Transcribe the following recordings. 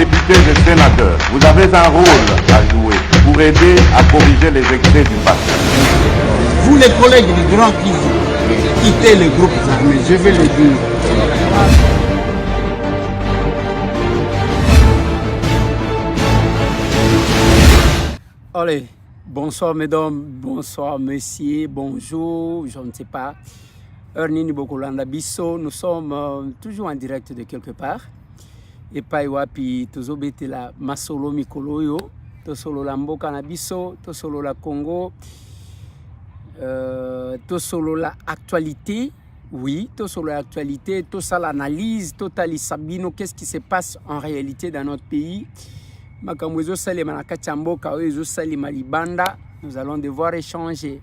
députés et sénateurs, vous avez un rôle à jouer pour aider à corriger les excès du passé. Vous les collègues du Grand Kivu, quittez les groupes armés, je vais le dire. Allez, bonsoir mesdames, bonsoir messieurs, bonjour, je ne sais pas. Nous sommes toujours en direct de quelque part. Et pas wapi tozobete la masolo mikolo yo, tosolo la mboka na biso, tosolo la Congo, tosolo la actualité. Oui, tosolo l'actualité, tosa l'analyse, totali sabino, qu'est-ce qui se passe en réalité dans notre pays. Makamwezo sali manakati mboka oyo sali malibanda, nous allons devoir échanger.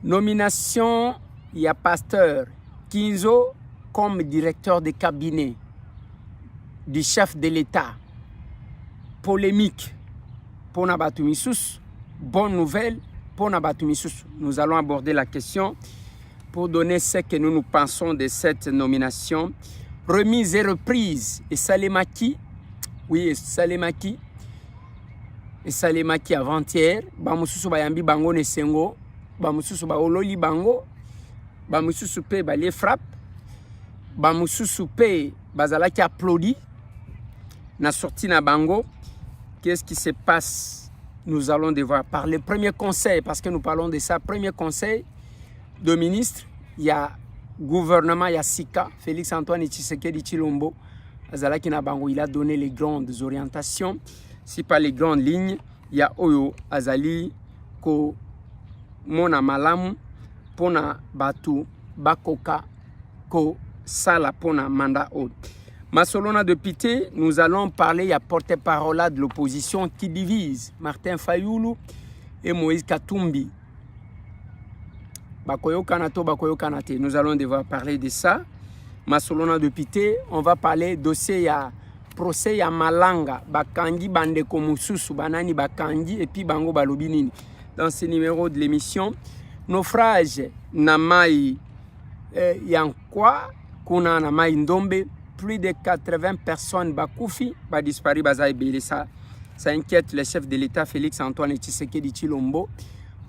Nomination, il y a Pasteur Kinzo comme directeur de cabinet du chef de l'État. Polémique pour Nabatumissus. Bonne nouvelle pour Nabatumissus. Nous allons aborder la question pour donner ce que nous pensons de cette nomination. Remise et reprise. Et Salemaki, oui, Salemaki. Et Salemaki avant-hier. Bamususu bayambi bango ne sengo. Bamususu ba ololi bango. Bamususu pe ba les frappe. Bamususu pe bazala qui applaudit. Na sorti na bango. Qu'est-ce qui se passe? Nous allons devoir parler. Premier conseil, parce que nous parlons de ça. Premier conseil de ministre, il y a gouvernement, il y a Sika, Félix Antoine Tshisekedi Tshilombo. Azalaki na bango, il a donné les grandes orientations. Si pas les grandes lignes, il y a Oyo Azali ko mona malamu pona batu bakoka ko sala pona mandat haute. Masolona de Pité, nous allons parler, il y a porte-parole de l'opposition qui divise, Martin Fayoulou et Moïse Katumbi. Bakoyo Kanato, Bakoyo Kanate. Nous allons devoir parler de ça. Masolona de Pité, on va parler dossier ya procès ya Malanga, Bakangi Bandeko Mususu, Banani Bakangi et puis Bango Balobinini. Dans ce numéro de l'émission, naufrage Namai Yankwa, Kuna Namai Ndombe. Plus de 80 personnes bakoufi, ba disparu bazaï belessa. Ça inquiète le chef de l'État Félix Antoine Tshisekedi Tshilombo.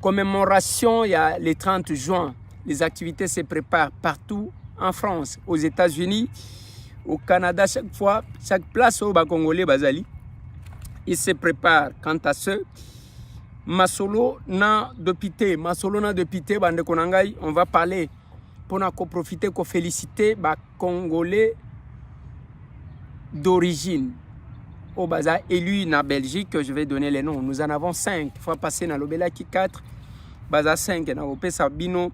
Commémoration, il y a le 30 juin. Les activités se préparent partout en France, aux États-Unis, au Canada, chaque fois, chaque place où les Congolais bazali, ils se préparent. Quant à ce, Masolo na dopité, bande konangai, on va parler pour nous profiter, pour féliciter les Congolais d'origine au bazar élu na Belgique, que je vais donner les noms. Nous en avons 5. Il faut passer dans l'Obelaki 4. Baza 5 na Opé Sabino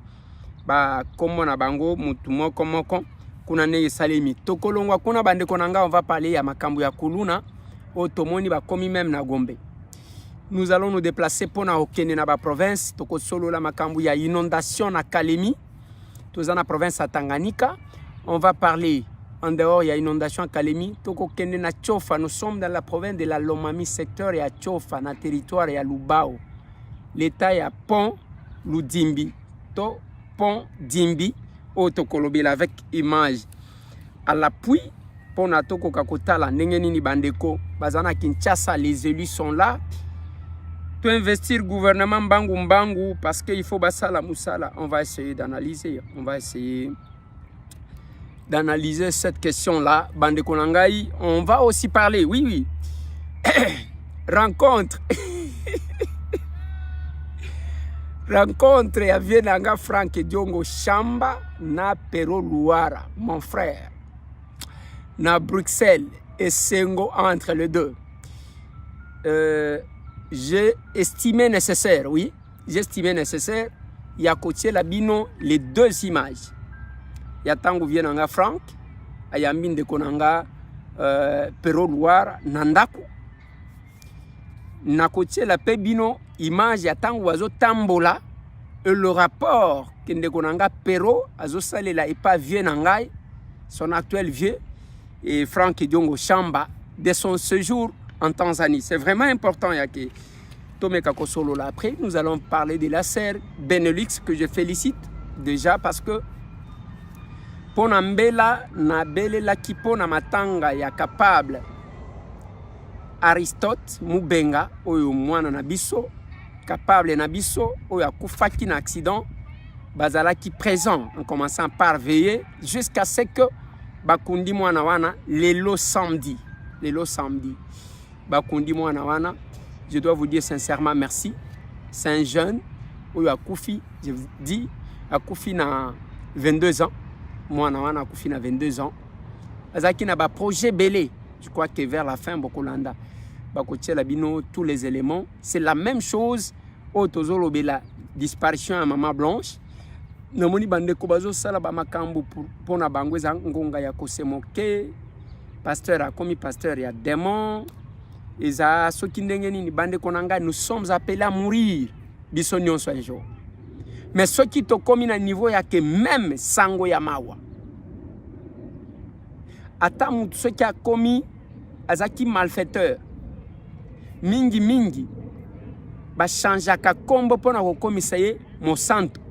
ba komo na bango mutumo komoko kuna ne salemi. Tokolongwa kuna bande konanga, on va parler ya makambu ya kuluna otomoni ba komi même na Gombe. Nous allons nous déplacer pour na okene na ba province toko solo la makambu ya inondation na Kalemi. Tozana province à Tanganyika. On va parler en dehors, il y a inondation à Kalemi. Toko kende na Tchofa. Nous sommes dans la province de la Lomami, secteur et à Tchofa, dans le territoire et à Lubao. L'État est à Pont Ludimbi. To Pont Dimbi. Otokolobela avec image. À l'appui, pour na Toko Kakotala, Nengenini Bandeko, Bazana Kinshasa, les élus sont là. To investir gouvernement Bangu Mbangu, parce qu'il faut Basala Moussala. On va essayer d'analyser. On va essayer d'analyser cette question-là. Bande Konangai, on va aussi parler, oui. Rencontre. Rencontre à Vienanga Frank Diongo Chamba na Pero Luara, mon frère. Na Bruxelles et Sengo entre les deux. J'ai estimé nécessaire, oui. J'ai estimé nécessaire. Il y a côté la bino les deux images. Ya tangu vienanga Frank ayambinde konanga Pero Luara nandaku na kotie la pebino image ya tangu wazo tambola et le rapport kende konanga Pero azo salela et pas vieux nangai son actuel vieux et Frank Diongo Chamba de son séjour en Tanzanie. C'est vraiment important yake Tomeka Kosolo là. Après nous allons parler de la sœur Benelux que je félicite déjà parce que pona mbela na bele la kipona matanga ya capable Aristote Mubenga oyo mwana na biso capable na biso oyo akufaki na accident bazalaki présent en commençant par veiller jusqu'à ce que bakundi mwana wana lelo samedi bakundi mwana wana. Je dois vous dire sincèrement merci. C'est un jeune oyo akufi, je vous dis akufi na 22 ans. Mwana wana akufi na 22 ans. Azaki na ba projet belé. Je crois que vers la fin bokolanda bakotia la bino tous les éléments. C'est la même chose au tozolo bela disparition à maman Blanche. Namoni bande ko bazo sala ba makambo pour na bango za ngonga ya kosemoke. Pasteur a commis pasteur ya démon. Eza soki ndenge nini bande konanga, nous sommes appelés à mourir biso nyonso un jour. Mais soki to komi na niveau ya ke même sango ya mawa. Ata mutu soki a komi azaki malfaiteur. Mingi ba changeaka kombo pona ko komisa ye mon santo.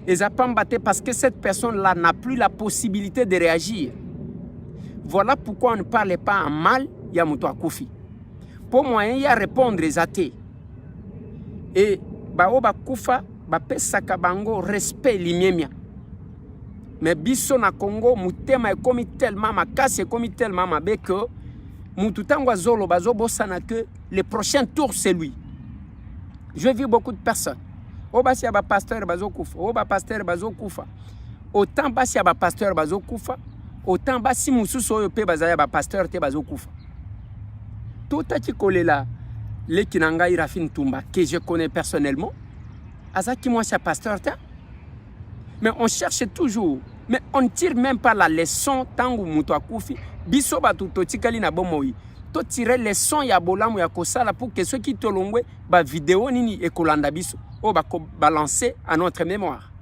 Eza pambate parce que cette personne là n'a plus la possibilité de réagir. Voilà pourquoi on ne parle pas en mal ya mutu akufi. Pour moyen ya répondre les athées. Et bao bakufa bapesaka bango respect limiemia. Mais biso na Congo mutema ekomi tellement makasi ekomi tellement mabe que mutu tango azolo bazo bosana que le prochain tour c'est lui. Je vis beaucoup de personnes. O basi ya ba pasteur bazo kufa, o ba pasteur bazo kufa. Autant basi ya ba pasteur bazo kufa, autant basi mususu oyo pe bazaya ba pasteur te bazo kufa. Tout a kolela le kinanga Irafine Tumba que je connais personnellement. Azaki moi c'est pasteur te. Mais on cherche toujours, mais on ne tire même pas la leçon tangu mutu akufi. Biso batu totikali na bomoi. To tirer leçon ya bolamu ya kosala pour que ceux qui tolongwe ba vidéo nini ekolanda biso o ba balancer à notre mémoire.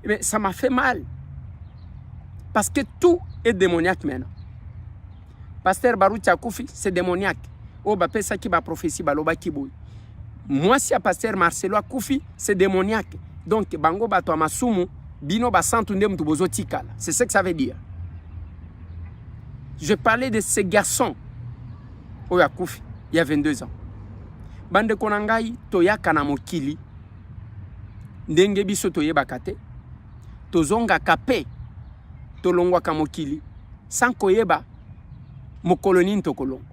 Mais ça m'a fait mal. Parce que tout est démoniaque maintenant. Pasteur Barouti akufi, c'est démoniaque. O ba pesa ki ba prophétie baloba kiboy. Moi si a pasteur Marcelo akufi, c'est démoniaque. Donc bango bato amasumu bino ba santu nde mtu bozo tikala. C'est ce que ça veut dire. Je parlais de ces garçons au Yakoufi, il y a 22 ans. Bande konangai toyaka na mokili. Ndenge biso toyebakate. Tozonga kape. Tolongwa ka mokili. Sans koyeba mokoloni tokolongo.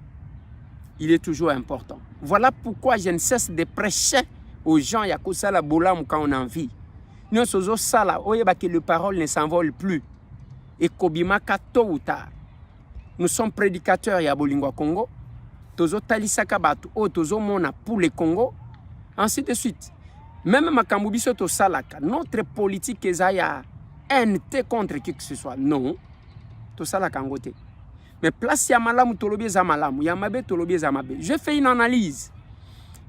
Il est toujours important. Voilà pourquoi je ne cesse de prêcher aux gens yakosala bolam quand on a envie. Nous sozo sala oyeba que les paroles ne s'envolent plus. Et kobimaka tôt ou tard. Nous sommes prédicateurs ya bolingwa Congo. Tozo talisaka batu o tozo mona pour le Congo. Ainsi de suite. Même makambo biso to salaka. Notre politique ezaya NT contre qui que ce soit. Non. To salaka ngote. Mais place ya malamu tolobi za malamu, ya mabe tolobi za mabe. Je fais une analyse.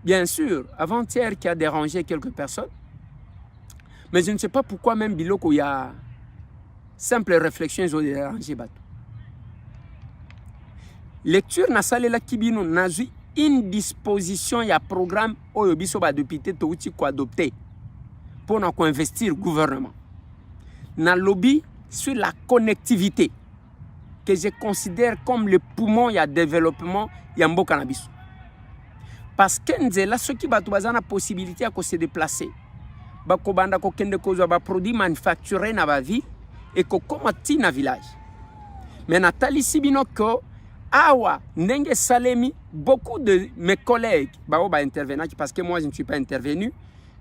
Bien sûr, avant-hier qui a dérangé quelques personnes. Mais je ne sais pas pourquoi même biloko il y a simple réflexion ils ont dérangé bateau. Lecture na salela kibino nazui une disposition ya programme oyo biso ba député to uti ko adopter pour na ko investir gouvernement. Na lobby sur la connectivité que je considère comme le poumon ya développement ya mboka na biso. Parce que nzela soki bato bazana possibilité ya ko se déplacer. Ba ko banda ko kende ko zo ba produit manufacturé na ba vie et ko komati na village. Mais Nathalie Sibino ko awa ndenge salemi beaucoup de mes collègues ba intervenir parce que moi je ne suis pas intervenu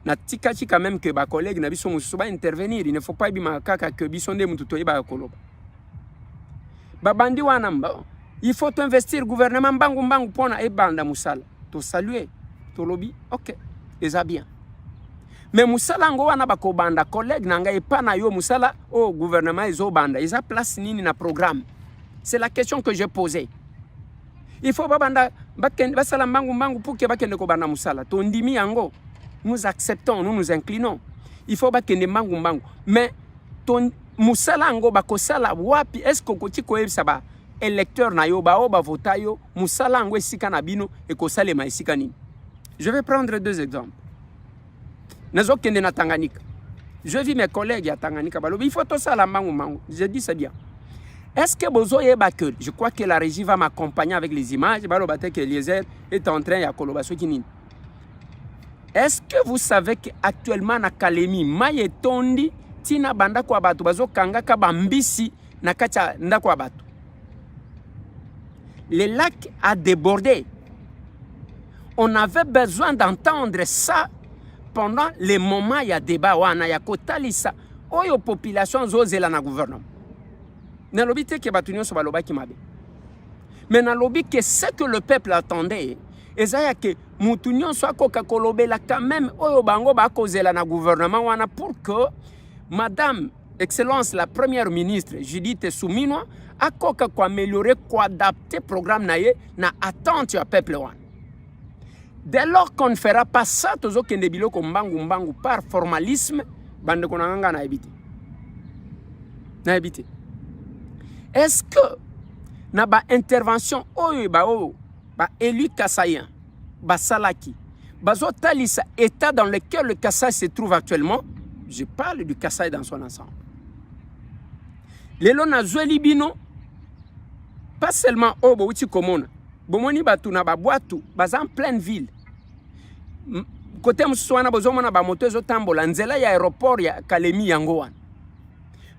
na tikachi quand même que ba collègue na biso mususu ba intervenir. Il ne faut pas bima kaka que biso nde mutu toyeba koloba ba bandi wana il faut investir gouvernement mbangu pona e banda musala to saluer to lobby OK eza bien. Mais musala ngo wana ba ko banda collègue nanga e pa na yo musala au gouvernement ezo banda eza place nini na programme. C'est la question que j'ai posée. Il faut babanda basala mbangu pour que bakende ko banda musala. To ndimi yango. Nous acceptons, nous nous inclinons. Il faut bakende mbangu. Mais ton musala ngo bakosala wapi est-ce que koti ko ebisa ba électeur na yo ba oba vota yo musala ngo esika na bino e ko salema esika nini. Je vais prendre deux exemples. Nazo kende na Tanganyika. Je vis mes collègues à Tanganyika balobi il faut to sala mbangu. Je dis c'est bien. Est-ce que bozo yeba que je crois que la régie va m'accompagner avec les images balobate que Eliezer est en train ya koloba soki nini. Est-ce que vous savez qu'actuellement na Kalemi maye tondi tina banda kwa batu bazo kanga ka bambisi na kacha ndako wa batu. Le lac a débordé. On avait besoin d'entendre ça pendant les moments il y a débat wana ya kotalisa oyo population zozela na gouvernement. Na lobi te ke batu nyonso baloba ki mabe. Mais na lobi que ce que le peuple attendait ezaya que mutu nyonso akoka kolobela quand même oyo bango ba kozela na gouvernement wana pour que Madame Excellence la première ministre Judith Suminwa akoka ko améliorer ko adapter programme na ye na attente ya peuple wana. Dès lors qu'on ne fera pas ça tozo kende biloko mbangu par formalisme bande konanga na ebité. Na ebité. Est-ce que na ba intervention oyo ba élu Kassayen ba salaki bazo talisa état dans lequel le Kassai se trouve actuellement, je parle du Kassai dans son ensemble. Lelo na zweli bino pas seulement au bouti komona bomoni batu na ba boatu baza en pleine ville. Côté muswana bozomona ba moto zo tambola nzela ya aéroport ya Kalemi yango wana.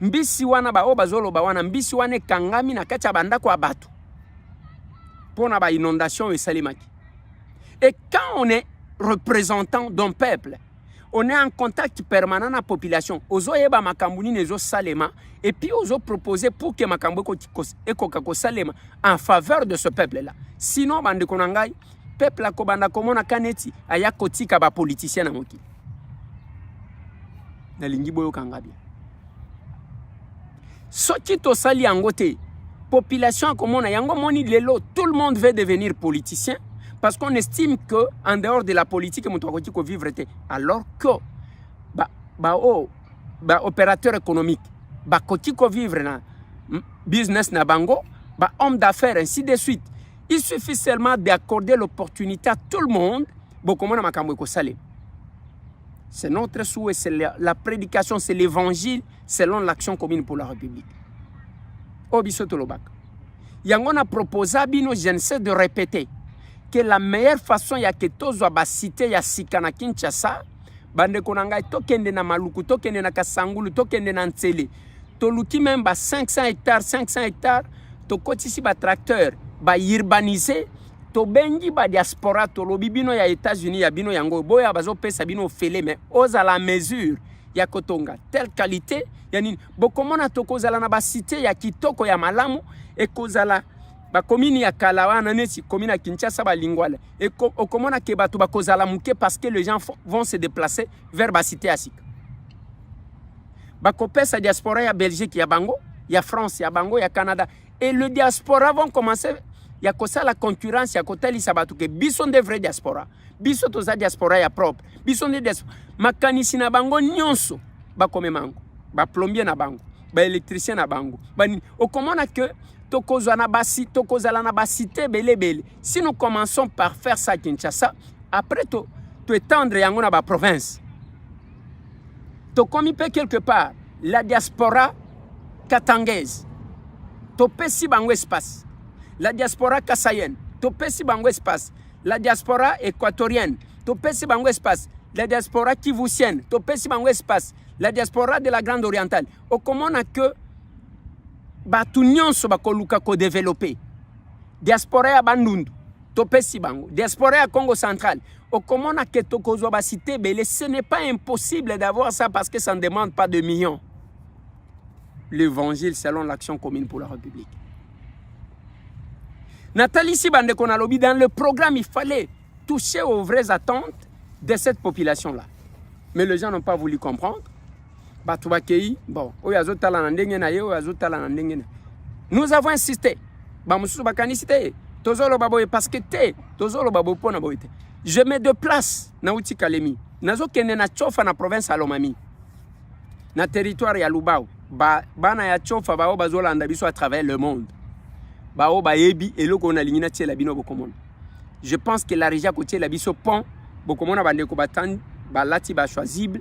Mbisi wana ba bazolo ba wana mbisi wana kangami na kacha banda kwa batu. Pona ba inondation et salimaki. Et quand on est représentant d'un peuple, on est en contact permanent avec la population. Ozo yeba makambuni nezo salema et puis ozo proposer pour que makambo eko salema en faveur de ce peuple là. Sinon bande konangai peuple la kobanda komona kaneti aya kotika ba politicien na moki. Na lingi boyo kangabi. Soki to sali angote population komona yango moni lelo tout le monde veut devenir politicien. Parce qu'on estime que en dehors de la politique, on doit vivre. Alors que opérateur économique, ko vivre na business na bango, homme d'affaires ainsi de suite. Il suffit seulement d'accorder l'opportunité à tout le monde. C'est notre souhait, c'est la prédication, c'est l'évangile selon l'action commune pour la République. Obisotolobak. Yangon a proposé à Bino, je ne sais de répéter que la meilleure façon ya que tozo ba cité ya Sikana Kinshasa bande konanga tokende na Maluku tokende na Kasangulu tokende na Ntsele toluki même ba 500 hectares to kotisi ba tracteur ba urbaniser to bengi ba diaspora to lobi bino ya États-Unis ya bino yango boya bazo pesa bino fele mais oza la mesure ya kotonga telle qualité yani bokomona tokozala na ba cité ya kitoko ya malamu e kozala ba commune ya Kalawana neti commune ya Kinshasa ba lingwala et okomona ke batu ba kozala muke parce que les gens vont se déplacer vers ba cité asik ba kopesa diaspora ya Belgique ya bango ya France ya bango ya Canada et le diaspora vont commencer ya kosa la concurrence ya kotali sabatu ke bison de vrai diaspora biso toza diaspora ya propre bison de diaspora makanisi na bango nyonso ba komemango ba plombier na bango ba électricien na bango ba okomona que tokozala na basité belé. Si nous commençons par faire ça à Kinshasa, après to étendre yango na ba province. To komi pe quelque part la diaspora katangaise. To pesi bango espace. La diaspora kassayenne. To pesi bango espace. La diaspora équatorienne. To pesi bango espace. La diaspora kivusienne. To pesi bango espace. La diaspora de la Grande Orientale. O comment on a que batu nyonso bakoluka ko développer diaspora ya Bandundu topesi bango diaspora ya Congo central okomona ke tokozwa ba cité belé ce n'est pas impossible d'avoir ça parce que ça ne demande pas de millions l'évangile selon l'action commune pour la République. Nathalie Sibande Konalobi dans le programme il fallait toucher aux vraies attentes de cette population là mais les gens n'ont pas voulu comprendre. Bon, nous avons insisté. Je me déplace na uti Kalemi. Nazo kende na chofa na province ya Lomami. Na territoire ya Lubao. Bana ya chofa bao bazolanda biso à travers le monde. Bao ba yebi eloko na lingina tie la bino bokomona. Je pense que la région côté la biso pont bokomona bandeko batandi balati ba choisible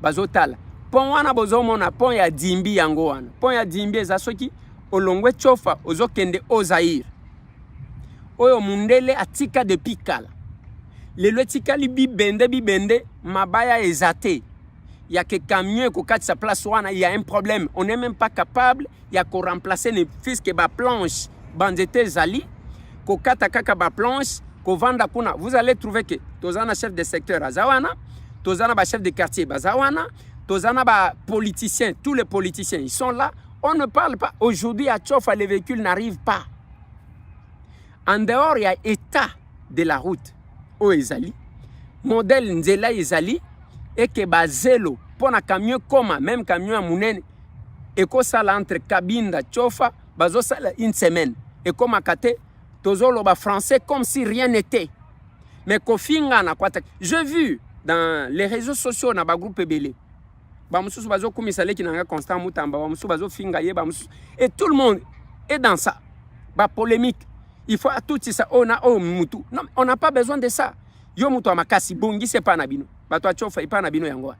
bazotala. Pont wana bozomona pont ya Dimbi yango wana. Pont ya Dimbi eza soki olongwe chofa ozokende o Zaïre oyo mundele atika depuis kala lelo tikali bibende mabaya ezate ya que camion ko katsa place wana il y a un problème on n'est même pas capable ya ko remplacer ne fils que ba planche bandete zali ko kata kaka ba planche ko vanda kuna vous allez trouver que tozana chef de secteur azawana tozana ba chef de quartier bazawana tozana ba politiciens tous les politiciens ils sont là. On ne parle pas. Aujourd'hui, à Tchofa, les véhicules n'arrivent pas. En dehors, il y a état de la route. Au Ezali. Modèle Nzela Ezali. Et que Bazelo, pour un camion comme même camion à Mounene, et que ça entre cabine de Tchofa, bazo ça une semaine. Et comme à Kate, tozolo ba français comme si rien n'était. Mais Kofinga na quoi. J'ai vu dans les réseaux sociaux, dans le groupe Belé. Et tout le monde est dans ça. Polémique. Il faut à tout ça. On n'a pas besoin de ça. Yo mutu amakasi bongi c'est pas nabino. Bato achofa et pas nabino yangoa.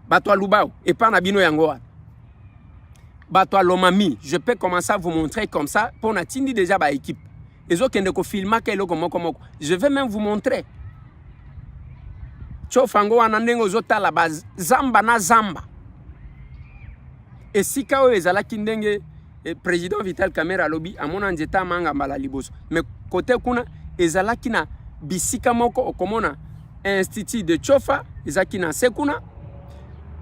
Bato alubao et pas nabino yangoa. Bato alomami. Je peux commencer à vous montrer comme ça. Pour natindi déjà ba équipe. Les autres qui ne filment que je vais même vous montrer. Chofango anandengo zota la base zamba na zamba et sika o ezala kindenge président Vital Kamerhe lobby amona nzeta manga mbala liboso mais côté kuna ezala kina bisika moko okomona institut de Chofa ezaki na sekuna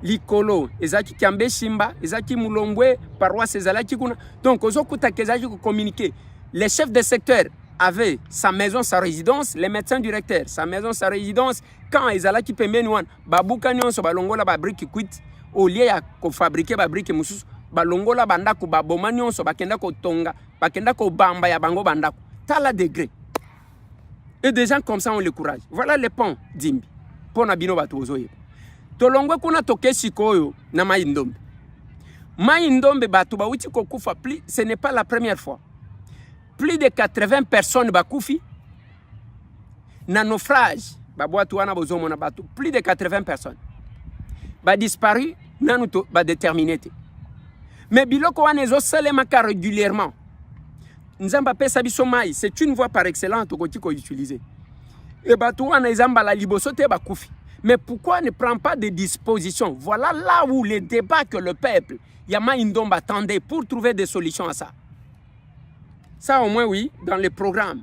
likolo ezaki Kiambe Shimba ezaki Mulombwe paroisse ezalaki kuna donc ozokuta kezaki ko communiquer les chefs de secteur avait sa maison, sa résidence, les médecins directeurs, sa maison, sa résidence, quand ils allaient qui pembeni wan, babuka nyon so balongola ba brique quit, au lieu ya ko fabriquer ba brique mususu, balongola bandako ba boma nyon so bakenda ko tonga, bakenda ko bamba ya bango bandako. Tala degré. Et des gens comme ça ont le courage. Voilà les ponts d'Imbi. Pont na bino bato ozoye. Tolongwe kuna toke sikoyo na Mai-Ndombe. Mai-Ndombe bato ba uti ko kufa pli, ce n'est pas la première fois. Plus de 80 personnes bakoufi na naufrage plus de 80 personnes ba disparu nanuto ba déterminé mais biloko wana ezo salemaka régulièrement nzamba pesa biso mai c'est une voie par excellence tokoti ko utiliser et bato wana ezamba la liboso te bakoufi mais pourquoi ne prend pas de dispositions? Voilà là où les débats que le peuple Mai-Ndombe attendait pour trouver des solutions à ça. Ça au moins oui, dans les programmes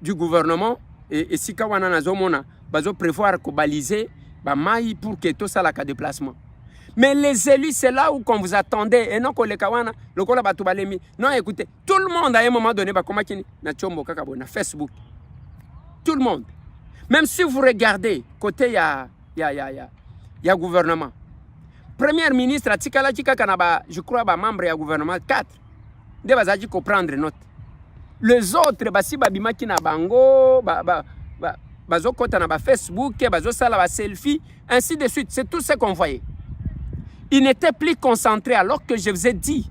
du gouvernement, et si Kawana Nazomona, bazo prévoir qu'on baliser, maï pour que tout ça la cas de déplacement. Mais les élus, c'est là où qu'on vous attendait, et non qu'on les Kawana, le kola bato balemi. Non, écoutez, tout le monde à un moment donné, comment kini na chombo kakabo na Facebook. Tout le monde. Même si vous regardez côté ya gouvernement. Premier ministre atikala tika kanaba, je crois membre ya gouvernement 4. De bazaji ko prendre note. Les autres, basi babimaki na bango, bazokota na ba Facebook, bazosala ba selfie, ainsi de suite. C'est tout ce qu'on voyait. Il n'était plus concentré alors que je vous ai dit,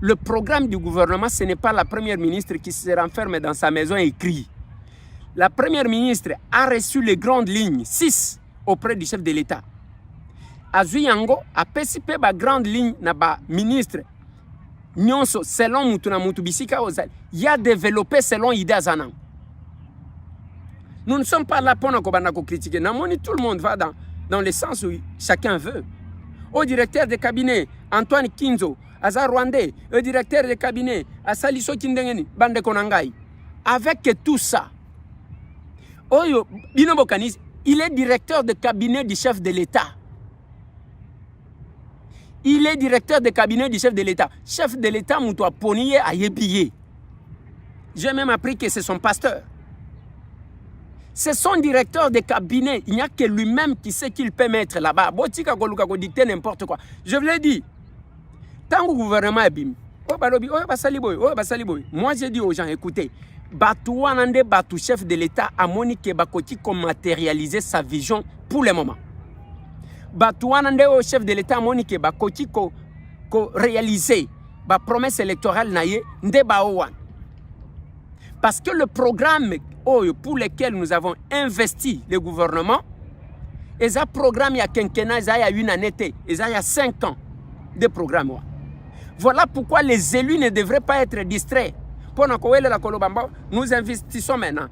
le programme du gouvernement, ce n'est pas la première ministre qui se renferme dans sa maison et crie. La première ministre a reçu les grandes lignes, 6, auprès du chef de l'État. Azuyango a participé à la grande ligne na ba ministre. Nyonso, selon Mutuna Mutubisika Ozal, il y a développé selon Ida Zanan. Nous ne sommes pas là pour nous critiquer. Tout le monde va dans le sens où chacun veut. Au directeur de cabinet, Antoine Kinzo, Azar Rwandais, au directeur de cabinet, Asaliso Kindengeni, Bande Konangai. Avec tout ça, Oyo Binobo Kanis, il est directeur de cabinet du chef de l'État. Il est directeur de cabinet du chef de l'État. Chef de l'État, Moutoua Poniye a yébillé. J'ai même appris que c'est son pasteur. C'est son directeur de cabinet. Il n'y a que lui-même qui sait qu'il peut mettre là-bas. Botika Goluka ko dicter n'importe quoi. Je vous l'ai dit. Tant que le gouvernement est bim. Moi, j'ai dit aux gens, écoutez, Batouanande Batou, chef de l'État, a moniqué Bakoti comme matérialiser sa vision pour le moment. Batouanande au chef de l'État monique bakoti ko réaliser ba promesse électorale naie ndeba owan. Parce que le programme pour lequel nous avons investi le gouvernement, et ça programme il y a quinquennat, il y a une année, il y a 5 ans de programme. Voilà pourquoi les élus ne devraient pas être distraits. Nous investissons maintenant.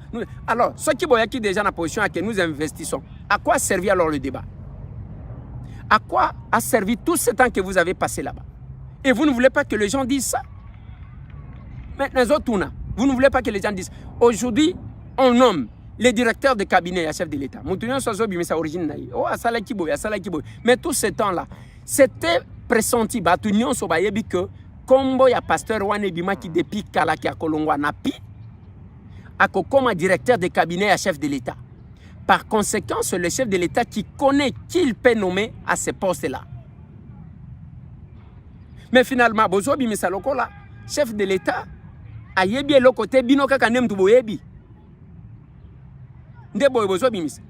Alors, ceux qui sont déjà dans la position à que nous investissons, à quoi a servi alors le débat? À quoi a servi tout ce temps que vous avez passé là-bas? Et vous ne voulez pas que les gens disent ça? Maintenant, vous ne voulez pas que les gens disent. Aujourd'hui, on nomme les directeurs de cabinet à chef de l'État. Mais tout ce temps-là, c'était pressenti. Que Kombo ya pasteur wane bima qui depuis kala ki akolongwa napi ako comme directeur de cabinet à chef de l'État. Par conséquent, c'est le chef de l'État qui connaît qui il peut nommer à ce poste-là. Mais finalement, bozo bimisa lokola chef de l'État a yebi le côté bino kaka nem tu boyebi. Nde boy bozo bimisa.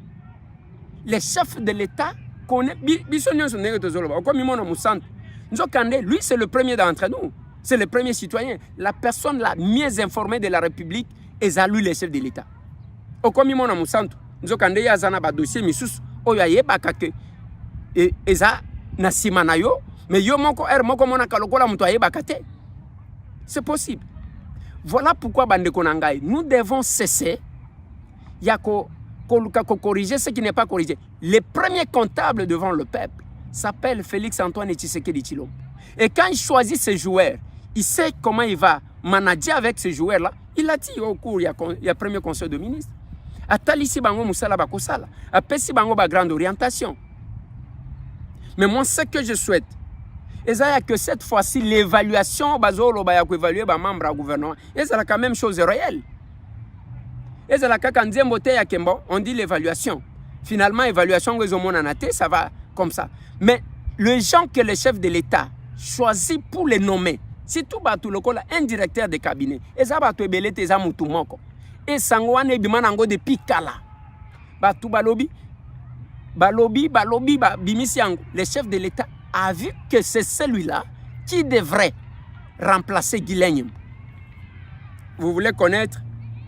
Le chef de l'État connaît bisonyo son nègre tozoloba. Comme mimona musante. Nzokande, lui, c'est le premier d'entre nous. C'est le premier citoyen. La personne la mieux informée de la République est à lui, le chef de l'État. Comme il m'a dit, Nzokande, il y a un dossier, c'est possible. Voilà pourquoi, nous devons cesser de corriger ce qui n'est pas corrigé. Le premier comptable devant le peuple s'appelle Félix-Antoine Tshisekedi Tshilombo. Et quand il choisit ses joueurs, il sait comment il va manager avec ces joueurs-là. Il a dit au cours, il y a premier conseil de ministre. A Talisi Bango Moussala Bakosala. A Pessi Bango ba grande orientation. Mais moi, ce que je souhaite, c'est que cette fois-ci, l'évaluation, bazolo ba yako évaluer ba membre du gouvernement, c'est la quand même chose réelle. Et c'est la quand on dit l'évaluation. Finalement, l'évaluation, ça va comme ça. Mais les gens que le chef de l'État choisit pour les nommer, c'est tout un directeur de cabinet. Et ça va te belé tes amoutoumoko. Et sangwane bimanango de pikala. Batu balobi, bimisiango. Le chef de l'État a vu que c'est celui-là qui devrait remplacer Guilaine. Vous voulez connaître,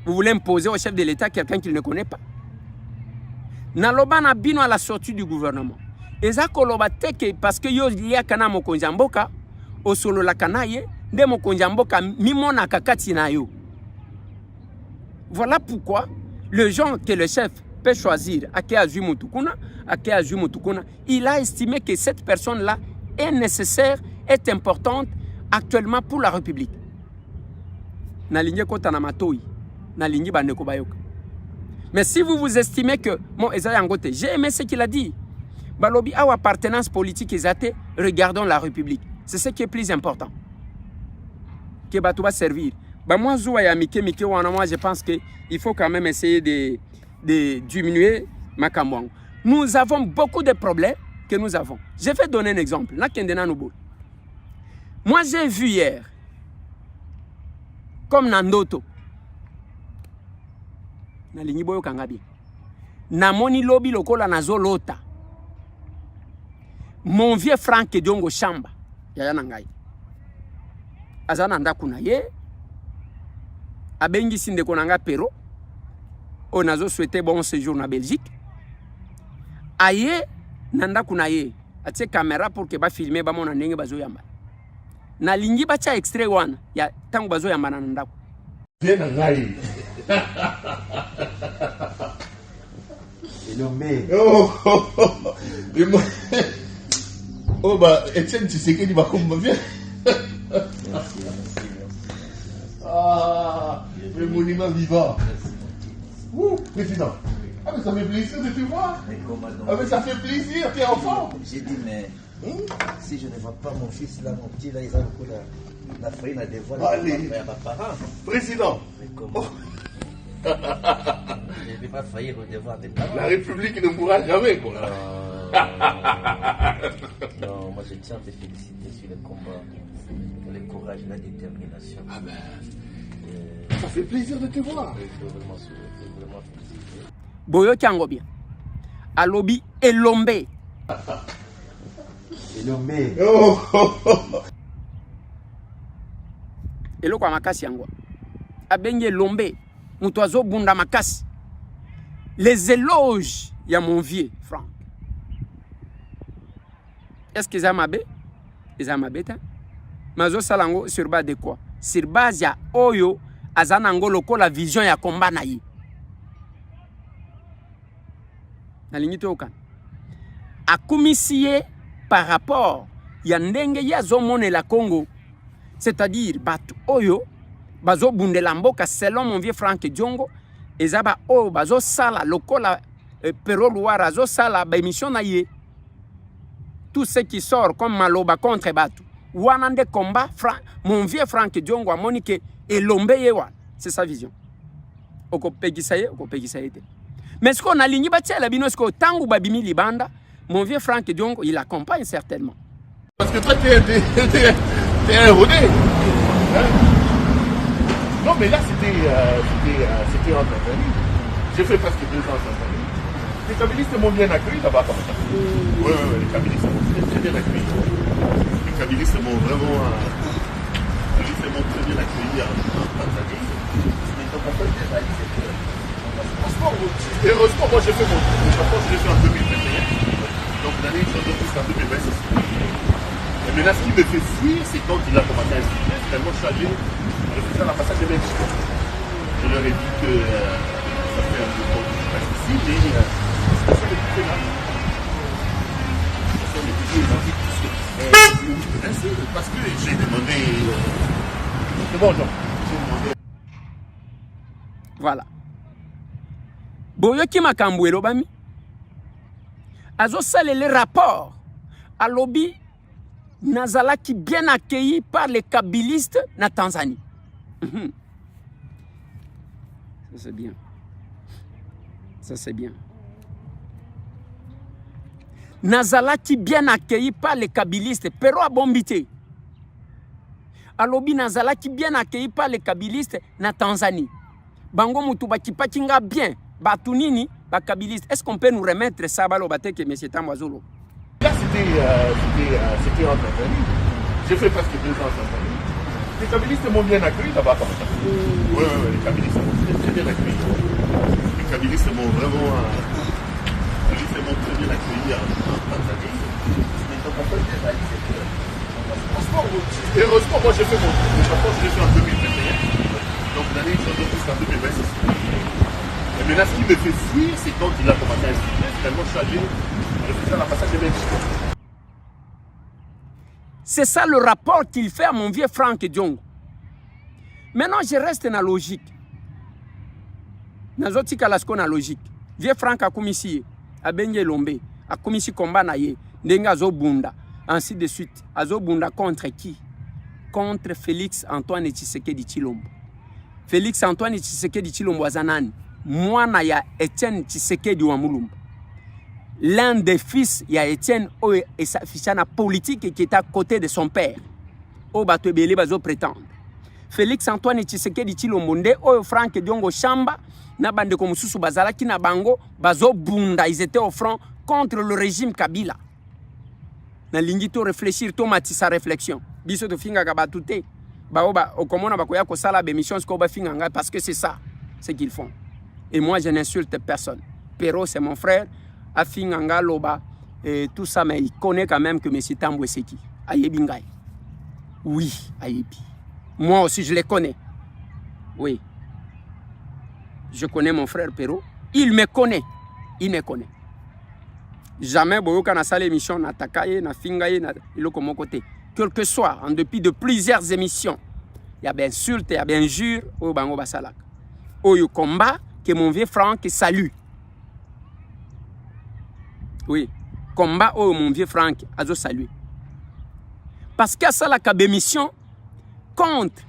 vous voulez imposer au chef de l'État quelqu'un qu'il ne connaît pas. Nalobana bino à la sortie du gouvernement. Eza koloba teke parce que yo liya kana mokonzi mboka osolo la kanaye nde mokonzi mboka mimona kakati na yo. Voilà pourquoi le gens que le chef peut choisir il a estimé que cette personne-là est nécessaire, est importante actuellement pour la République. Nalinye kota na matoi, nalinye bandeko bayoka. Mais si vous estimez que mon Ezayangote, j'ai aimé ce qu'il a dit. Balobi a appartenance politique exate, regardons la République. C'est ce qui est plus important. Que Batou va servir. Bah moi je pense qu'il faut quand même essayer de diminuer ma Kambouang. Nous avons beaucoup de problèmes que nous avons. Je vais donner un exemple. Moi j'ai vu hier, comme Nandoto, nalingi boyo kangabi namoni lobi lokola nazolota mon vieux Franck Diongo Chamba yaya nangai azana ndaku na ye abengi sinde konanga pero o nazo souhaiter bon séjour na Belgique aye nandaku na ye atie caméra pour que ba filmer ba mona ndenge bazo yamba na lingi ba cha extrait wana ya tangu bazo yamba na ndaku bien nangai. Oh bah Etienne Tshisekedi va comme bien. Ah, le monument vivant. Ouh, président. Ah mais ça fait plaisir de te voir. Ah mais ça fait plaisir, t'es enfant. J'ai dit mais si je ne vois pas mon fils là, mon petit là, ils ont la faillite à dévoiler à ma parent. Président. Mais comment je ne vais pas faillir au devoir des parents. La République ne mourra jamais, quoi. Non, moi je tiens à te féliciter sur le combat, le courage et la détermination. Ah ben, ça fait plaisir de te voir. Il faut vraiment féliciter. Boyo Kiango bien. Alobi Elombe. Elombe. Oh. Elo kwa makasi yango. Abenge Elombe. Mutoazo bunda makasi. Les éloges ya mon vieux Franck. Est-ce que ça m'a bé? Ils ont ma bête. mazo salango sur base de quoi? Sur base ya oyo azanango loko la vision ya combat na ye. Na lingito okan. Akumisiye par rapport ya ndenge ya zomone la Congo. C'est-à-dire batu oyo bazo bundela mboka selon mon vieux Frank Diongo ezaba oyo bazo sala lokola Pero Luara zo sala ba émission na ye. Tout ce qui sort comme maloba contre batu. Wanande combat mon vieux Frank Diongo a monique et lombe yewa. C'est sa vision. Oko pegisaye te. Mais ce qu'on a ligné batia la bino ce que tangu babimi libanda, mon vieux Frank Diongo il accompagne certainement. Parce que toi t'es un rodé. Hein? Non mais là c'était en Tanzanie. J'ai fait presque 2 ans en Tanzanie. Les kabylistes m'ont bien accueilli là-bas comme ça. Oui, les kabylistes m'ont très bien accueilli. Les kabylistes m'ont vraiment très bien accueilli en Tanzanie. Mais donc on peut dire heureusement, moi j'ai fait mon passeport, je l'ai fait en 2021. Donc l'année chose de plus en 2026. Et maintenant ce qui me fait fuir, c'est quand il a commencé à insulter. Finalement je suis allé refuser l'ambassade de Belgique. Je leur ai dit que ça fait un peu pas difficile, mais parce que j'ai demandé. C'est bon, Jean. Voilà. Boyoki makambo elobami. Azo salele rapport à lobby nazalaki bien accueilli par les kabylistes na Tanzanie. Ça c'est bien. Ça c'est bien. Nazalaki bien accueilli par les kabylistes, pero a bombité. Alobi nazalaki bien accueilli par les kabylistes na Tanzanie. Bango mutu bakipakinga bien, batunini, ba kabylistes. Est-ce qu'on peut nous remettre ça balo bateke monsieur Tamwazolo? Là c'était en Tanzanie. J'ai fait presque 2 ans en Tanzanie. Les kabylistes m'ont bien accueilli là-bas comme ça. Oui, les kabylistes m'ont très bien accueilli. Les kabylistes m'ont vraiment très bien accueilli en Tanzanie. Mais donc on peut dire heureusement, moi j'ai fait mon passeport, je l'ai fait en 2021. Donc l'année chose de plus en 2026. Et maintenant ce qui me fait fuir, c'est quand il a commencé à insulter. Finalement je suis allé refuser l'ambassade de Belgique. C'est ça le rapport qu'il fait à mon vieux Frank Diongo. Maintenant, je reste dans la logique. Nazotika lasko na logique. Vieux Frank a commissi, a benye lombe, a commissi combat na ye, ndenga azo bunda, ainsi de suite. Azo bunda contre qui? Contre Félix Antoine Tshisekedi Tshilombo. Félix Antoine Tshisekedi Tshilombo azanani. Mwana ya Etienne Tshisekedi wa Mulumba. L'un des fils, il y a Etienne, et sa fichana politique qui est à côté de son père. Au bateau belé bazo prétendre. Félix Antoine Tshisekedi Tshilombo nde oyo Frank Diongo Chamba na bande ko mususu bazalaki na bango bazo bunda, ils étaient au front contre le régime Kabila. Na lingito réfléchir to matisa réflexion. Biso to finga ka batute. Ba oba okomona bakoya ko sala be mission ko ba finga parce que c'est ça ce qu'ils font. Et moi je n'insulte personne. Pero c'est mon frère. Afinganga loba et tout ça, mais il connaît quand même que M. Tambwe c'est qui? Ayebi Ngai. Oui, Ayebi. Moi aussi je les connais. Oui. Je connais mon frère Pero. Il me connaît. Il me connaît. Jamais boyoka na sale émission na takaye na fingaye na iloko mon côté. Quel que soit, en dépit de plusieurs émissions, il y a bien insulte, il y a bien injure au bango basalak. Oyo combat que mon vieux Franck salue. Oui, combat oh mon vieux Franck a salué. Parce qu'à ça la émission contre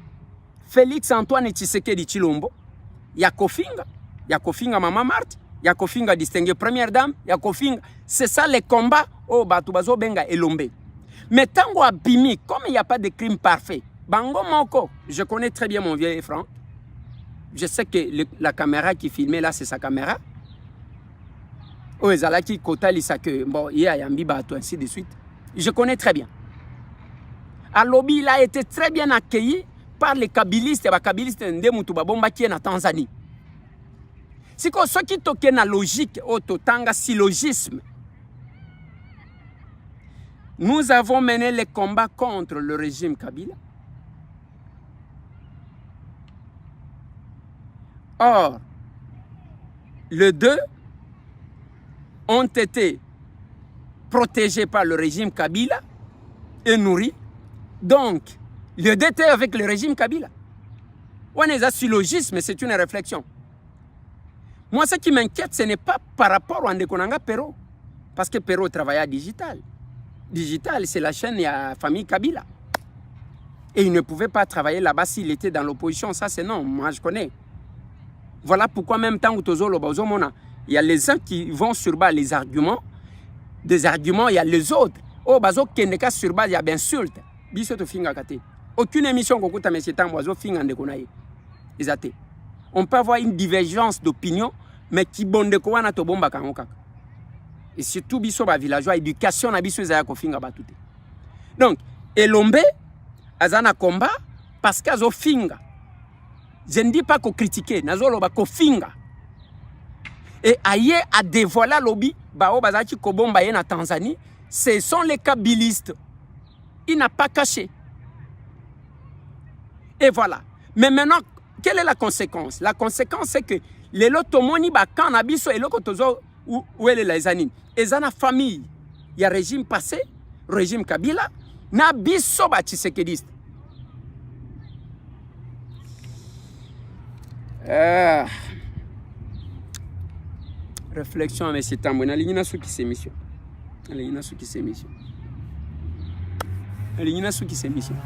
Félix Antoine Tshisekedi Tshilombo, il y a Kofinga Maman Marthe, il y a Kofinga distingué première dame, il y a Kofinga. C'est ça les combats oh Batubazo Benga et Lombe. Mais tango abimi, comme il n'y a pas de crime parfait, Bango Moko, je connais très bien mon vieux Franck. Je sais que la caméra qui filmait là, c'est sa caméra. Oh, Zalaki Kotali Sake, bon, il y a Yambi Bato, ainsi de suite. Je connais très bien. À Lobby, il a été très bien accueilli par les kabylistes et les kabylistes de Moutouba qui est en Tanzanie. C'est que ce qui toque la logique, au totanga syllogisme. Nous avons mené les combats contre le régime Kabila. Or, les deux ont été protégés par le régime Kabila et nourris. Donc, le deux étaient avec le régime Kabila. On est à syllogisme, c'est une réflexion. Moi, ce qui m'inquiète, ce n'est pas par rapport à Ndekonanga Pero. Parce que Pero travaillait à Digital. Digital, c'est la chaîne de la famille Kabila. Et il ne pouvait pas travailler là-bas s'il était dans l'opposition. Ça, c'est non. Moi, je connais. Voilà pourquoi, même temps où il y a les uns qui vont sur bas les arguments. Des arguments, il y a les autres. Oh, bazo keneka sur bas, il y a bien insulte. Aucune émission qu'on écoute à M. Tamboiseau finga Ndekonaye. On peut avoir une divergence d'opinion, mais qui bonde ko wana to bomba kangoka. Et surtout biso ba villageois éducation na biso ezaya ko finga batute. Donc, Elombe azana combat parce qu'azo finga. Je ne dis pas qu'on critique, nazo loba ko finga. Et aye a dévoilé lobby bao bazaki ko bomba ye na Tanzanie, ce sont les kabilistes. Il n'a pas caché. Et voilà. Mais maintenant, quelle est la conséquence? La conséquence, c'est que les lotomoni bakan abiso et lokotozo où est les anines. Et dans la famille, il y a régime passé, régime Kabila, na biso ba tshisekediste. Réflexion à M. Tambo. Alingina sou qui s'émission. Alingina sou qui s'émission. Alingina sou qui s'émission.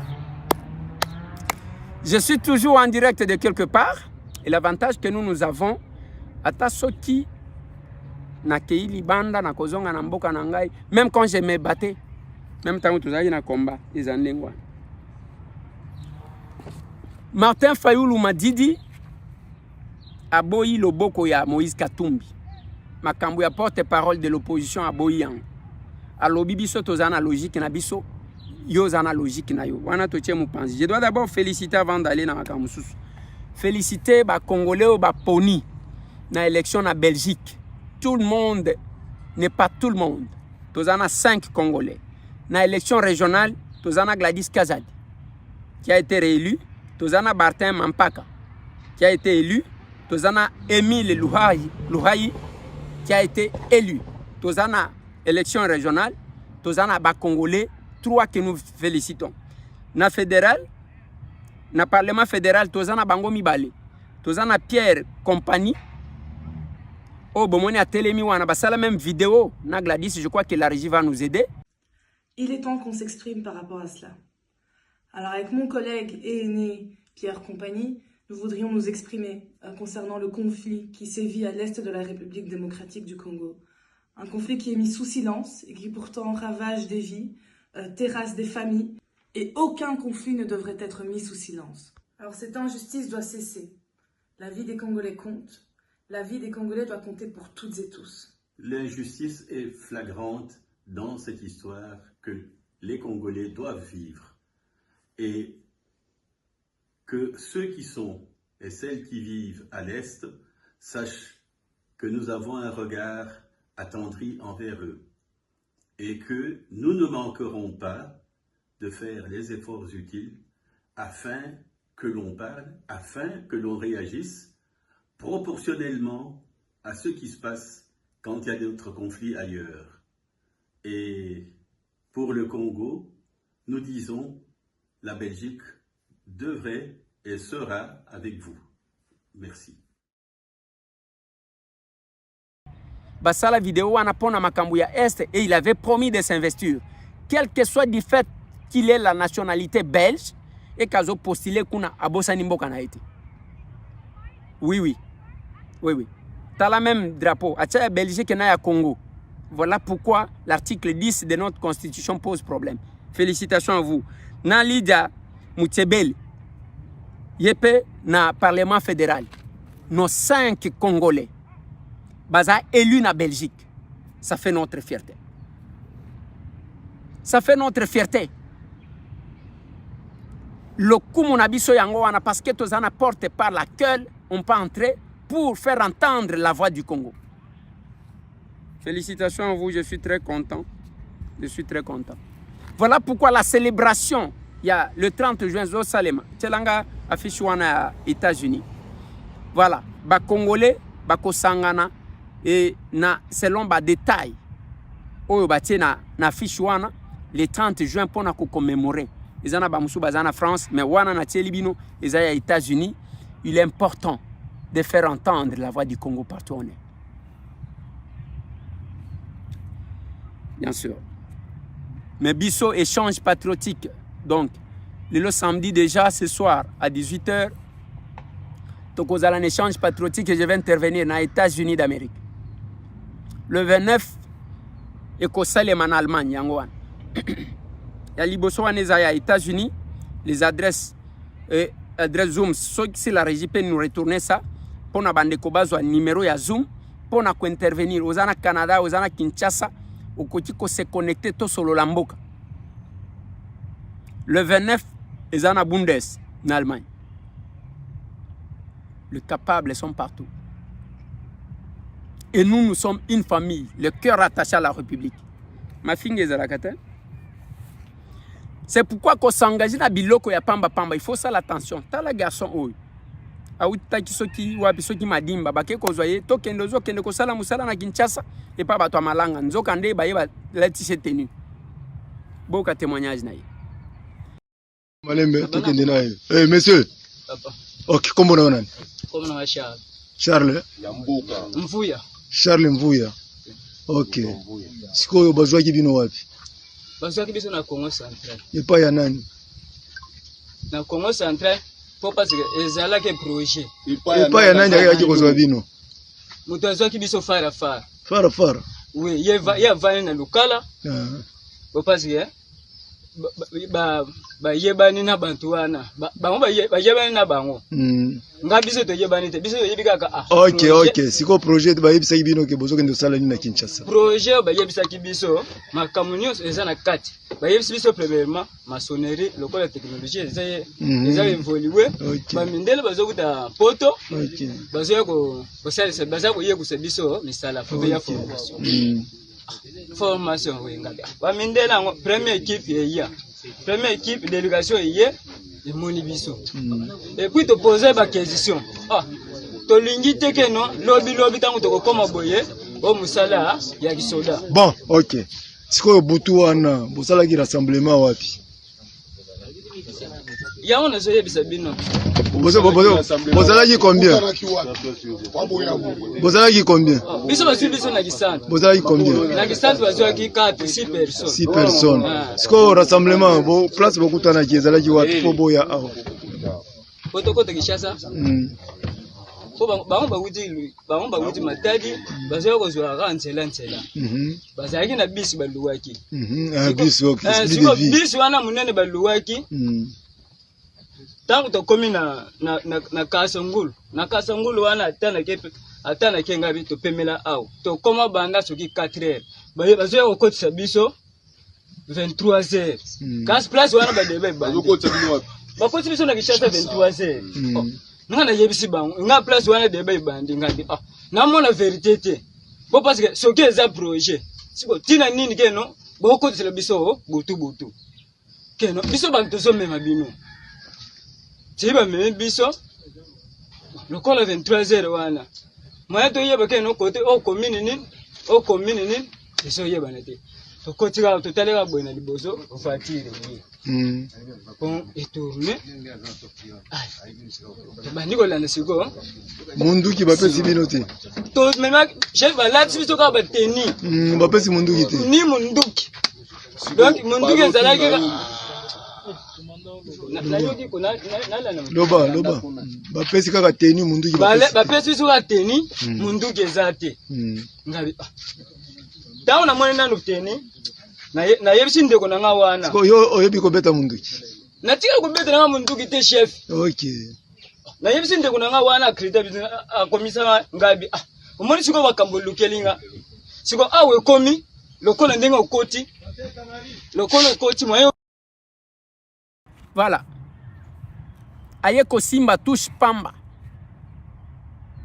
Je suis toujours en direct de quelque part. Et l'avantage que nous avons, ata soki na kei libanda na kozonga na mboka na ngai, même quand je me battais, même temps où tu na combat, les andengwa. Martin Fayoulou m'a dit aboyi loboko ya Moïse Katumbi. Makambo ya porte-parole de l'opposition aboyi yang. Alobi biso tozana logique na biso. Yozana logique na yo. Wana totie mupanzi. Je dois d'abord féliciter avant d'aller dans makambo susu. Féliciter ba Congolais ou ba poni na élection na Belgique. Tout le monde n'est pas tout le monde. Tozana 5 Congolais. Na élection régionale, tozana Gladys Kazadi qui a été réélu. Tozana Bartin Mampaka qui a été élu. Tozana Émile Louhaï qui a été élu. Tozana élection régionale. Tozana ba Congolais 3 que nous félicitons. Na fédéral, na parlement fédéral, tozana bango mibale. Tozana Pierre Compagnie. Oh, bomoni a telemi wana basala même vidéo. Na Gladys, je crois que la régie va nous aider. Il est temps qu'on s'exprime par rapport à cela. Alors avec mon collègue et aîné Pierre Compagnie, nous voudrions nous exprimer concernant le conflit qui sévit à l'est de la République démocratique du Congo. Un conflit qui est mis sous silence et qui pourtant ravage des vies, terrasse des familles, et aucun conflit ne devrait être mis sous silence. Alors cette injustice doit cesser. La vie des Congolais compte. La vie des Congolais doit compter pour toutes et tous. L'injustice est flagrante dans cette histoire que les Congolais doivent vivre. Et que ceux qui sont et celles qui vivent à l'Est sachent que nous avons un regard attendri envers eux. Et que nous ne manquerons pas de faire les efforts utiles afin que l'on parle, afin que l'on réagisse proportionnellement à ce qui se passe quand il y a d'autres conflits ailleurs. Et pour le Congo, nous disons, la Belgique devrait et sera avec vous. Merci. Basa la vidéo wana pona makambo ya Est et il avait promis de s'investir. Quel que soit du fait qu'il ait la nationalité belge et kazo postulé kuna abosani mboka na été. Oui. T'as la même drapeau. Acha Belgique na ya Congo. Voilà pourquoi l'article 10 de notre constitution pose problème. Félicitations à vous. Na Lydia Moutsebel, yepe na parlement fédéral. Nos 5 Congolais baza élu na Belgique. Ça fait notre fierté. Ça fait notre fierté. Le Kumunabiso yango wana parce que tozana porte par laquelle on peut entrer pour faire entendre la voix du Congo. Félicitations à vous, je suis très content. Je suis très content. Voilà pourquoi la célébration, il y a le 30 juin, Zosalema, Tchelanga affiche aux États-Unis. Voilà, les Congolais, les Sangana, et selon les détails, na fiche le 30 juin pour commémorer. Ils ont en France, mais wana Tchelibino, ils sont aux États-Unis. Il est important de faire entendre la voix du Congo partout où on est. Bien sûr. Mais Bisso échange patriotique. Donc, le samedi déjà, ce soir, à 18h, donc vous avez un échange patriotique et je vais intervenir dans les États-Unis d'Amérique. Le 29, et Salem en Allemagne, Yangoan. Il y a Liboso aux États-Unis, les adresses Zoom, ceux qui la régie peut nous retourner ça, pour nous bande un numéro de Zoom, pour nous intervenir aux Canada, aux Kinshasa, au côté qu'on se connecté tout sur le Lamboka. Le 29, ils sont à Bundes, en Allemagne. Les capables sont partout. Et nous, nous sommes une famille, le cœur attaché à la République. Ma fille est à la Catin. C'est pourquoi qu'on s'engage dans biloko ya pamba pamba. Il faut ça l'attention. T'as la garçon oui. Aouta kisoki ou abisoki madimba. Bake kozoye to kendo zo kende ko sala musala na Kinshasa et pas bato malanga. Nzo kande ba yeba la tisse tenue. Boka témoignage na ye. Malembe to kende na ye. Eh monsieur. Papa. OK, comment on a? Comment on a Charles? Charles. Yambuka. Mvuya. Charles Mvuya. OK. Sikoyo bazwa kibino wapi? Bazwa kibiso na Congo Central. Epa ya nani? Na Congo Central, pour parce que ezala ke projet. Epa ya nani yaki kozwa bino? Mutu azwa kibiso fara fara. Fara fara. Oui, ye va na lukala. Pour parce que ba yebani na bantu wana. Ba yebani na bango. Nga biso to yebani te biso yebika ka OK, siko projet ba yebisa kibino ke bozo kendo sala ni na Kinshasa. Projet ba yebisa kibiso makamunyo eza na kati. Ba yebisa biso premièrement maçonnerie lokola technologie eza évoluer. Ba mindele bazokuta poto. Bazo yako bosalisa baza ko yekusa biso misala fo ya formation. Formation wengaga. Ba mindele ngo première équipe yeya. Première équipe délégation yé et monibiso. Et puis te poser ma question. Ah, to lingi teke non, lobby tango to koma boye, o musala ya kisoda. Bon, OK. Siko butu wana, bosala ki rassemblement wapi? Ya on a zoye bisabino. Bosala ki combien? Bosala ki combien? Biso biso na gisante. Bosala ki combien? Na gisante bazo ki 4 6 personnes. 6 personnes. Siko rassemblement bo place bokutana ki ezala ki wapi po boya aho. Potoko te Kinshasa. Po ba wuti matadi bazo ko zo ara nzela. Bazaki na bisi baluwaki. Bisi ok. Bisi wana munene baluwaki. Tangu to komi na Kasongulu. Na Kasongulu wana atana kenga bi to pemela au. To koma banda soki 4h. Bazo ko kotisa biso 23h. Gas place wana ba debe ba. Bazo kotisa bino wapi? Ba kotisa biso na Kinshasa 23h. Ngana yebisi bango. Nga place wana debe bandi ngandi. Na mona vérité te. Bo parce que soki eza projet. Siko tina nini keno? Bo kotisa biso butu. Keno biso bantu zo mema bino. Tiba me biso lokola 23h wana moya to yeba ke no côté o commune nini biso yeba na te to côté ga to talega boina liboso o fatire ni bon et tourner ba nikola na siko mundu ki bapesi bino te to mema chef ba la biso ka ba teni bapesi mundu ki te ni mundu ki donc mundu ki ezala ke loba bapesi kaka teni mundu ki bapesi biso ka teni mundu ki eza te ngabi tango na mwana nanu teni na yebisi ndeko na nga wana yo oyebi kobeta mundu ki natika kobeta na mundu ki te chef OK na yebisi ndeko na nga wana akrita akomisa ngabi omoni siko bakambo lukelinga siko awe komi lokola ndenge okoti moyo. Voilà. Ayeko Simba touche Pamba.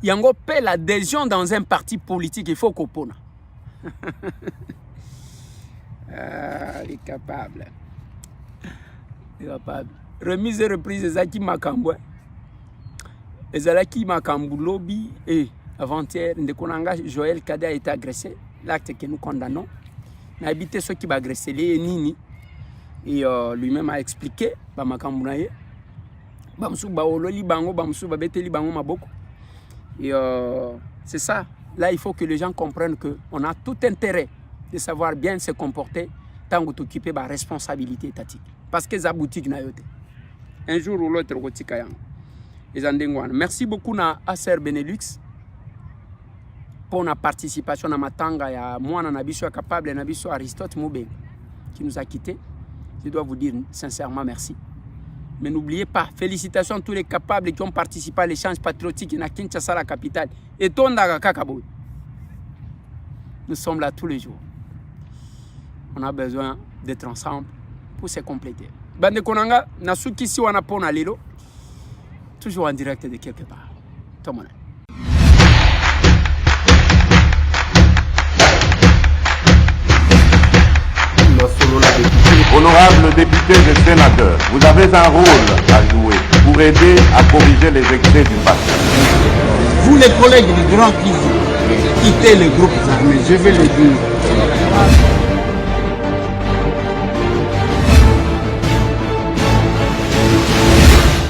Yango paie l'adhésion dans un parti politique, il faut qu'on pone. Il est capable. Remise et reprise ezaki makambo. Ezalaki makambo lobby et avant-hier Ndekonanga Joël Kadé a été agressé. L'acte que nous condamnons. Na habité ceux qui va agresser les nini et lui-même a expliqué ba makambo na ye. Bamsou ba ololi bango bamsou ba beteli bango maboko. Et c'est ça. Là, il faut que les gens comprennent qu'on a tout intérêt de savoir bien se comporter tant que t'occuper de la responsabilité étatique. Parce que ça boutique na yote. Un jour ou l'autre, merci beaucoup à Acer Benelux pour la participation à Matanga. Il y a moi, Nabiso capable, Nabiso Aristote Moubé qui nous a quittés. Je dois vous dire sincèrement merci. Mais n'oubliez pas, félicitations à tous les capables qui ont participé à l'échange patriotique à Kinshasa, la capitale. Et Tondaga Kakabo. Nous sommes là tous les jours. On a besoin d'être ensemble pour se compléter. Bande Konanga, Nasuki si wana pona lelo. Toujours en direct de quelque part. Tomona. Honorables députés et sénateurs, vous avez un rôle à jouer pour aider à corriger les excès du passé. Vous les collègues du Grand Kivu, quittez les groupes armés, je vais le dire.